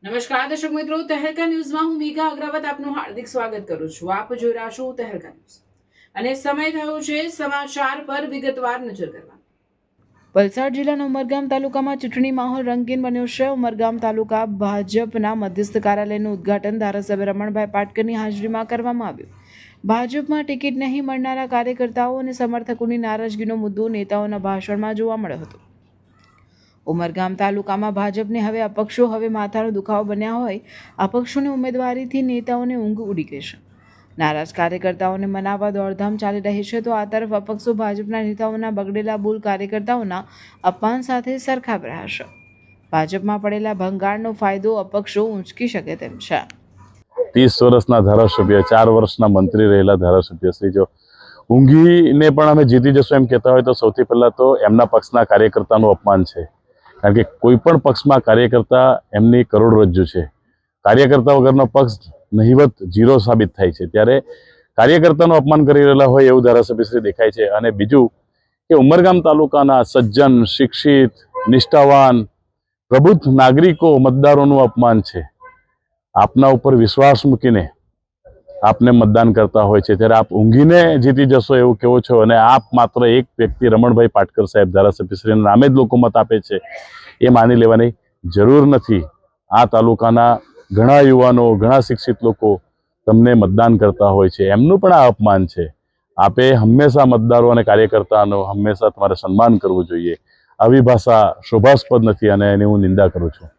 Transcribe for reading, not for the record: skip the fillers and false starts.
નમસ્કાર દર્શક મિત્રો, તહેલકા ન્યૂઝમાં હું મેઘા અગ્રવત આપનું હાર્દિક સ્વાગત કરું છું। આપ જોઈ રહ્યા છો તહેલકા ન્યૂઝ અને સમય થયો છે સમાચાર પર વિગતવાર નજર કરવા। વલસાડ જિલ્લાના ઉમરગામ તાલુકામાં ચૂંટણી માહોલ રંગીન બન્યો છે। ઉમરગામ તાલુકા ભાજપના મધ્યસ્થ કાર્યાલયનું ઉદ્ઘાટન ધારાસભ્ય રમણભાઈ પાટકરની હાજરીમાં કરવામાં આવ્યું। ભાજપમાં ટિકિટ નહીં મળનારા કાર્યકર્તાઓ અને સમર્થકોની નારાજગીનો મુદ્દો નેતાઓના ભાષણમાં જોવા મળ્યો હતો। ઉમરગામ તાલુકામાં ભાજપને હવે અપક્ષો હવે માથાનો દુખાવો બન્યા હોય। અપક્ષોની ઉમેદવારીથી નેતાઓને ઊંઘ ઉડી ગઈ છે। નારાજ કાર્યકર્તાઓને મનાવવા દોડધામ ચાલી રહી છે, તો આ તરફ અપક્ષો ભાજપના નેતાઓના બગડેલા બોલ કાર્યકર્તાઓના અપમાન સાથે સરખાવી રહ્યા છે। ભાજપમાં પડેલા ભંગાણનો ફાયદો અપક્ષો ઊંચકી શકે તેમ છે। 30 વર્ષના ધારાસભ્ય, 4 વર્ષના મંત્રી રહેલા ધારાસભ્ય શ્રી જો ઊંઘીને પણ અમે જીતી જશું એમ કહેતા હોય તો સૌથી પહેલા તો એમના પક્ષના કાર્યકર્તાનું અપમાન છે। કારણ કે કોઈ પણ પક્ષમાં કાર્યકર્તા એમની કરોડરજ્જુ છે। કાર્યકર્તા વગરનો પક્ષ નહિવત ઝીરો સાબિત થાય છે। ત્યારે કાર્યકર્તાનું અપમાન કરી રહેલા હોય એવું ધારાસભ્યશ્રી દેખાય છે। અને બીજું કે ઉમરગામ તાલુકાના સજ્જન, શિક્ષિત, નિષ્ઠાવાન, પ્રબુદ્ધ નાગરિકો, મતદારોનું અપમાન છે। આપના ઉપર વિશ્વાસ મૂકીને આપને મતદાન કરતા હોય છે, ત્યારે આપ ઊંઘીને જીતી જશો એવું કેવો છો અને આપ માત્ર એક વ્યક્તિ રમણભાઈ પાટકર સાહેબ ધારાસભ્યશ્રીના નામે જ લોકો મત આપે છે એ માની લેવાની જરૂર નથી। આ તાલુકાના ઘણા યુવાનો, ઘણા શિક્ષિત લોકો તમને મતદાન કરતા હોય છે, એમનું પણ આ અપમાન છે। આપે હંમેશા મતદારો અને કાર્યકર્તાનો હંમેશા તમારે સન્માન કરવું જોઈએ। આવી ભાષા શોભાસ્પદ નથી અને એની હું નિંદા કરું છું।